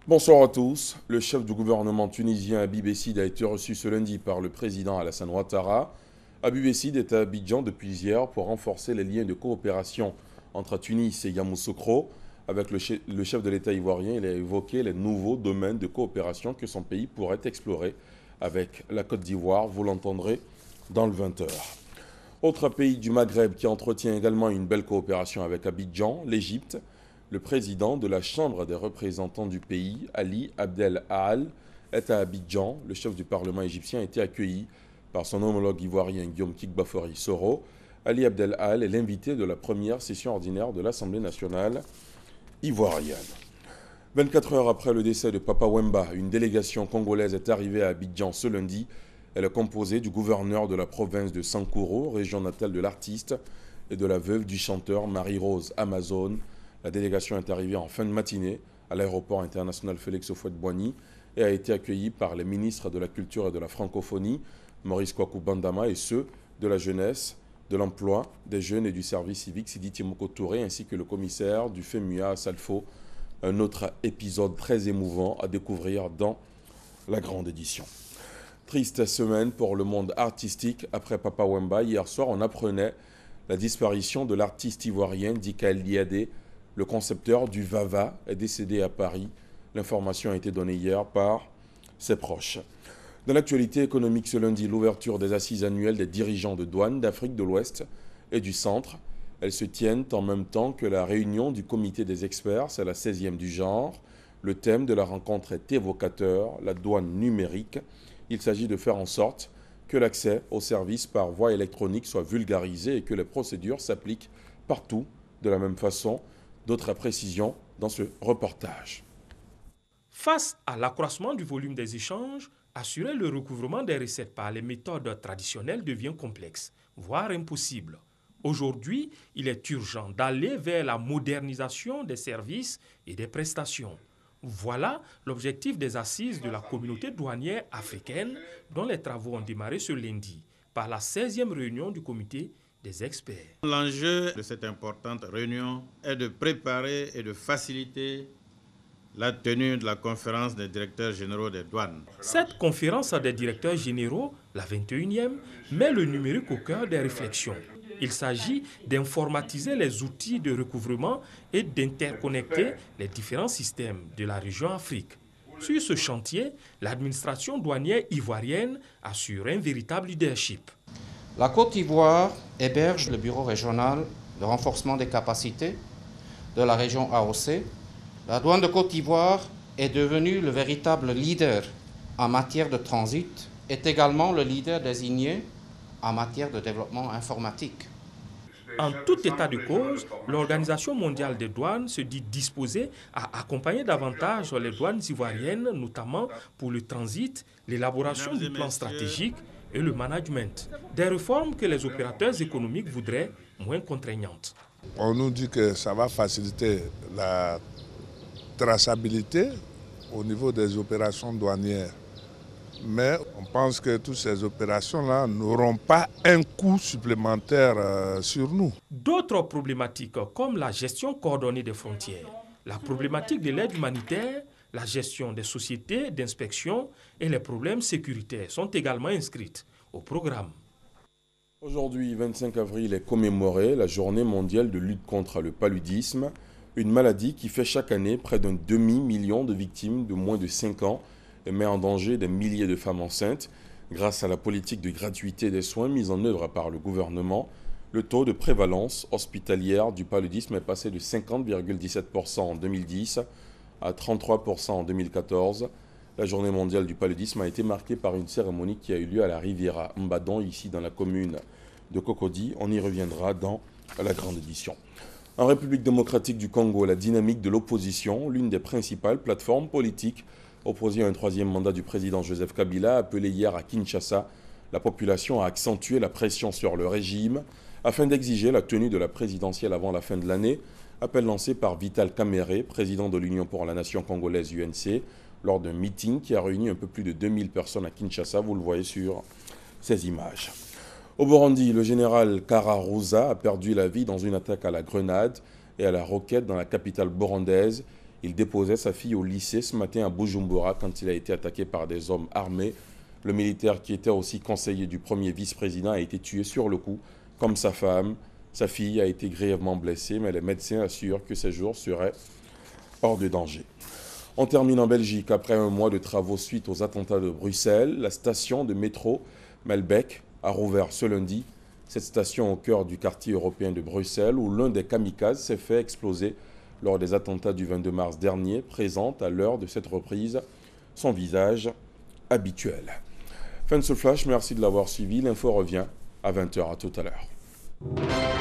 Bonsoir à tous. Le chef du gouvernement tunisien Habib Essid a été reçu ce lundi par le président Alassane Ouattara. Habib Essid est à Abidjan depuis hier pour renforcer les liens de coopération entre Tunis et Yamoussoukro. Avec le chef de l'État ivoirien, il a évoqué les nouveaux domaines de coopération que son pays pourrait explorer avec la Côte d'Ivoire. Vous l'entendrez dans le 20h. Autre pays du Maghreb qui entretient également une belle coopération avec Abidjan, l'Égypte. Le président de la Chambre des représentants du pays, Ali Abdel Al, est à Abidjan. Le chef du Parlement égyptien a été accueilli par son homologue ivoirien Guillaume Kikbafori Soro. Ali Abdel Al est l'invité de la première session ordinaire de l'Assemblée nationale ivoirienne. 24 heures après le décès de Papa Wemba, une délégation congolaise est arrivée à Abidjan ce lundi. Elle est composée du gouverneur de la province de Sankoro, région natale de l'artiste, et de la veuve du chanteur Marie-Rose Amazon. La délégation est arrivée en fin de matinée à l'aéroport international Félix Houphouët-Boigny et a été accueillie par les ministres de la Culture et de la Francophonie, Maurice Kwaku Bandama, et ceux de la jeunesse, de l'emploi, des jeunes et du service civique, Sidi Timoko Touré, ainsi que le commissaire du FEMUA à Salfo. Un autre épisode très émouvant à découvrir dans la grande édition. Triste semaine pour le monde artistique. Après Papa Wemba, hier soir, on apprenait la disparition de l'artiste ivoirien Dikaël Diadé. Le concepteur du Vava est décédé à Paris. L'information a été donnée hier par ses proches. Dans l'actualité économique ce lundi, l'ouverture des assises annuelles des dirigeants de douane d'Afrique de l'Ouest et du Centre. Elles se tiennent en même temps que la réunion du comité des experts, c'est la 16e du genre. Le thème de la rencontre est évocateur, la douane numérique. Il s'agit de faire en sorte que l'accès aux services par voie électronique soit vulgarisé et que les procédures s'appliquent partout de la même façon. D'autres précisions dans ce reportage. Face à l'accroissement du volume des échanges, assurer le recouvrement des recettes par les méthodes traditionnelles devient complexe, voire impossible. Aujourd'hui, il est urgent d'aller vers la modernisation des services et des prestations. Voilà l'objectif des assises de la communauté douanière africaine dont les travaux ont démarré ce lundi par la 16e réunion du comité des experts. L'enjeu de cette importante réunion est de préparer et de faciliter la tenue de la conférence des directeurs généraux des douanes. Cette conférence des directeurs généraux, la 21e, met le numérique au cœur des réflexions. Il s'agit d'informatiser les outils de recouvrement et d'interconnecter les différents systèmes de la région Afrique. Sur ce chantier, l'administration douanière ivoirienne assure un véritable leadership. La Côte d'Ivoire héberge le bureau régional de renforcement des capacités de la région AOC. La douane de Côte d'Ivoire est devenue le véritable leader en matière de transit, est également le leader désigné en matière de développement informatique. En tout état de cause, l'Organisation mondiale des douanes se dit disposée à accompagner davantage les douanes ivoiriennes, notamment pour le transit, l'élaboration du plan stratégique et le management. Des réformes que les opérateurs économiques voudraient moins contraignantes. On nous dit que ça va faciliter la traçabilité au niveau des opérations douanières. Mais on pense que toutes ces opérations-là n'auront pas un coût supplémentaire sur nous. D'autres problématiques comme la gestion coordonnée des frontières, la problématique de l'aide humanitaire, la gestion des sociétés d'inspection et les problèmes sécuritaires sont également inscrites au programme. Aujourd'hui, 25 avril, est commémorée la journée mondiale de lutte contre le paludisme, une maladie qui fait chaque année près d'un demi-million de victimes de moins de 5 ans et met en danger des milliers de femmes enceintes. Grâce à la politique de gratuité des soins mise en œuvre par le gouvernement, le taux de prévalence hospitalière du paludisme est passé de 50,17% en 2010 à 33% en 2014. La journée mondiale du paludisme a été marquée par une cérémonie qui a eu lieu à la Riviera Mbadon, ici dans la commune de Cocody. On y reviendra dans la grande édition. En République démocratique du Congo, la dynamique de l'opposition, l'une des principales plateformes politiques opposées à un troisième mandat du président Joseph Kabila, appelé hier à Kinshasa, la population a accentué la pression sur le régime afin d'exiger la tenue de la présidentielle avant la fin de l'année. Appel lancé par Vital Kamerhe, président de l'Union pour la nation congolaise UNC, lors d'un meeting qui a réuni un peu plus de 2000 personnes à Kinshasa. Vous le voyez sur ces images. Au Burundi, le général Kararouza a perdu la vie dans une attaque à la grenade et à la roquette dans la capitale burundaise. Il déposait sa fille au lycée ce matin à Bujumbura quand il a été attaqué par des hommes armés. Le militaire, qui était aussi conseiller du premier vice-président, a été tué sur le coup, comme sa femme. Sa fille a été grièvement blessée, mais les médecins assurent que ses jours seraient hors de danger. On termine en Belgique. Après un mois de travaux suite aux attentats de Bruxelles, la station de métro Melbeek a rouvert ce lundi. Cette station au cœur du quartier européen de Bruxelles, où l'un des kamikazes s'est fait exploser lors des attentats du 22 mars dernier, présente à l'heure de cette reprise son visage habituel. Fin de ce flash, merci de l'avoir suivi. L'info revient à 20h. À tout à l'heure.